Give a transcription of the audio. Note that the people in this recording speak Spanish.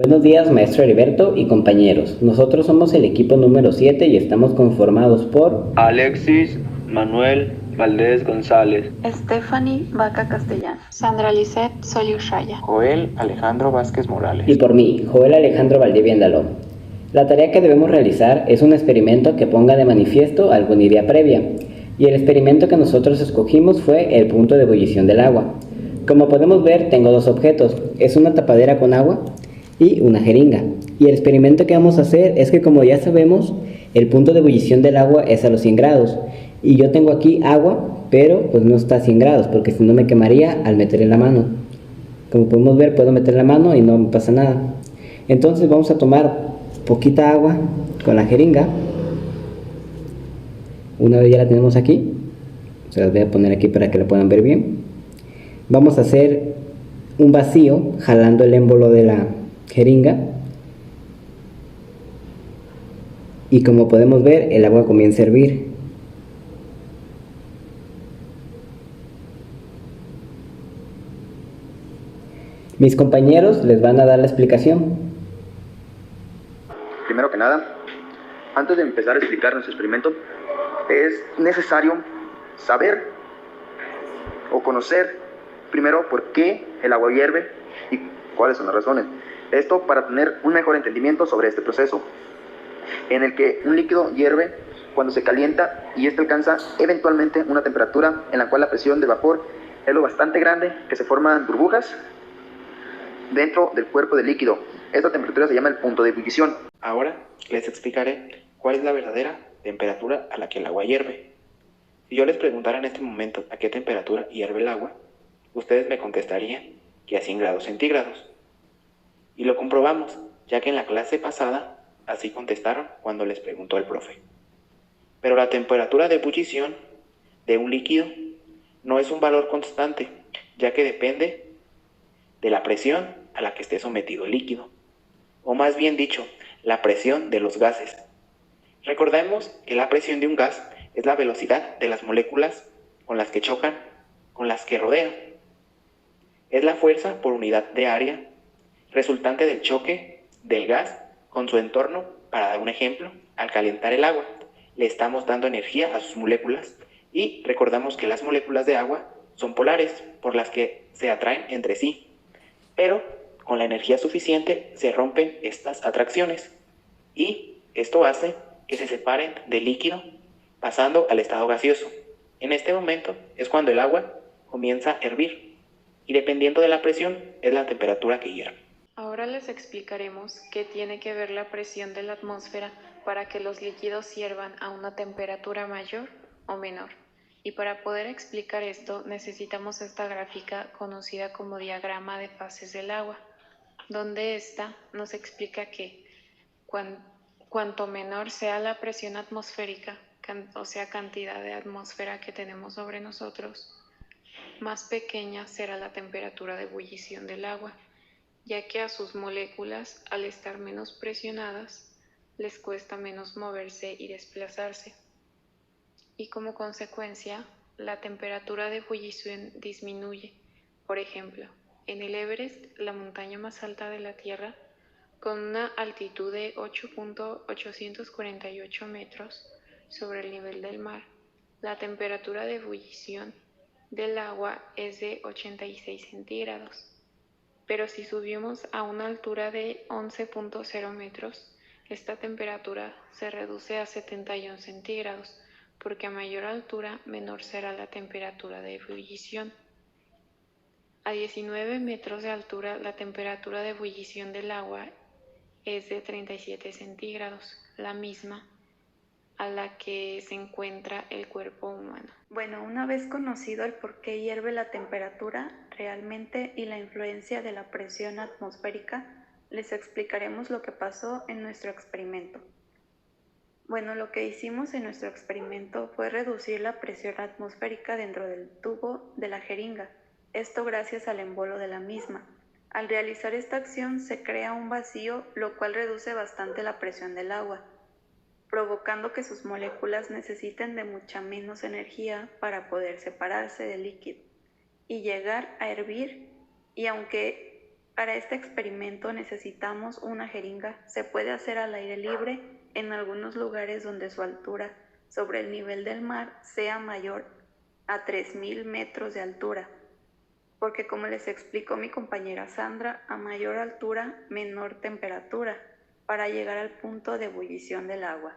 Buenos días, maestro Heriberto y compañeros. Nosotros somos el equipo número 7 y estamos conformados por Alexis Manuel Valdés González, Stephanie Vaca Castellano, Sandra Lisette Soliushaya, Joel Alejandro Vázquez Morales y por mí, Joel Alejandro Valdivia Andaló. La tarea que debemos realizar es un experimento que ponga de manifiesto alguna idea previa, y el experimento que nosotros escogimos fue el punto de ebullición del agua. Como podemos ver, tengo dos objetos, es una tapadera con agua y una jeringa. Y el experimento que vamos a hacer es que, como ya sabemos, el punto de ebullición del agua es a los 100 grados. Y yo tengo aquí agua, pero pues no está a 100 grados, porque si no me quemaría al meterle la mano. Como podemos ver, puedo meter la mano y no me pasa nada. Entonces vamos a tomar poquita agua con la jeringa. Una vez ya la tenemos aquí, se las voy a poner aquí para que la puedan ver bien. Vamos a hacer un vacío jalando el émbolo de la jeringa, y como podemos ver, el agua comienza a hervir. Mis compañeros les van a dar la explicación. Primero que nada, antes de empezar a explicar nuestro experimento, es necesario saber o conocer primero por qué el agua hierve y cuáles son las razones. Esto para tener un mejor entendimiento sobre este proceso, en el que un líquido hierve cuando se calienta y este alcanza eventualmente una temperatura en la cual la presión del vapor es lo bastante grande que se forman burbujas dentro del cuerpo del líquido. Esta temperatura se llama el punto de ebullición. Ahora les explicaré cuál es la verdadera temperatura a la que el agua hierve. Si yo les preguntara en este momento a qué temperatura hierve el agua, ustedes me contestarían que a 100 grados centígrados. Y lo comprobamos, ya que en la clase pasada así contestaron cuando les preguntó el profe. Pero la temperatura de ebullición de un líquido no es un valor constante, ya que depende de la presión a la que esté sometido el líquido, o más bien dicho, la presión de los gases. Recordemos que la presión de un gas es la velocidad de las moléculas con las que chocan, con las que rodean. Es la fuerza por unidad de área resultante del choque del gas con su entorno. Para dar un ejemplo, al calentar el agua, le estamos dando energía a sus moléculas, y recordamos que las moléculas de agua son polares, por las que se atraen entre sí, pero con la energía suficiente se rompen estas atracciones, y esto hace que se separen del líquido, pasando al estado gaseoso. En este momento es cuando el agua comienza a hervir, y dependiendo de la presión es la temperatura que hierve. Ahora les explicaremos qué tiene que ver la presión de la atmósfera para que los líquidos hiervan a una temperatura mayor o menor. Y para poder explicar esto necesitamos esta gráfica conocida como diagrama de fases del agua, donde esta nos explica que cuanto menor sea la presión atmosférica, o sea, cantidad de atmósfera que tenemos sobre nosotros, más pequeña será la temperatura de ebullición del agua, ya que a sus moléculas, al estar menos presionadas, les cuesta menos moverse y desplazarse. Y como consecuencia, la temperatura de ebullición disminuye. Por ejemplo, en el Everest, la montaña más alta de la Tierra, con una altitud de 8.848 metros sobre el nivel del mar, la temperatura de ebullición del agua es de 86 centígrados. Pero si subimos a una altura de 11.0 metros, esta temperatura se reduce a 71 centígrados, porque a mayor altura menor será la temperatura de ebullición. A 19 metros de altura, la temperatura de ebullición del agua es de 37 centígrados, la misma a la que se encuentra el cuerpo humano. Bueno, una vez conocido el por qué hierve la temperatura realmente y la influencia de la presión atmosférica, les explicaremos lo que pasó en nuestro experimento. Bueno, lo que hicimos en nuestro experimento fue reducir la presión atmosférica dentro del tubo de la jeringa, esto gracias al embolo de la misma. Al realizar esta acción se crea un vacío, lo cual reduce bastante la presión del agua, provocando que sus moléculas necesiten de mucha menos energía para poder separarse del líquido y llegar a hervir, y aunque Para este experimento necesitamos una jeringa. Se puede hacer al aire libre en algunos lugares donde su altura sobre el nivel del mar sea mayor a 3000 metros de altura, porque como les explicó mi compañera Sandra, a mayor altura, menor temperatura, para llegar al punto de ebullición del agua.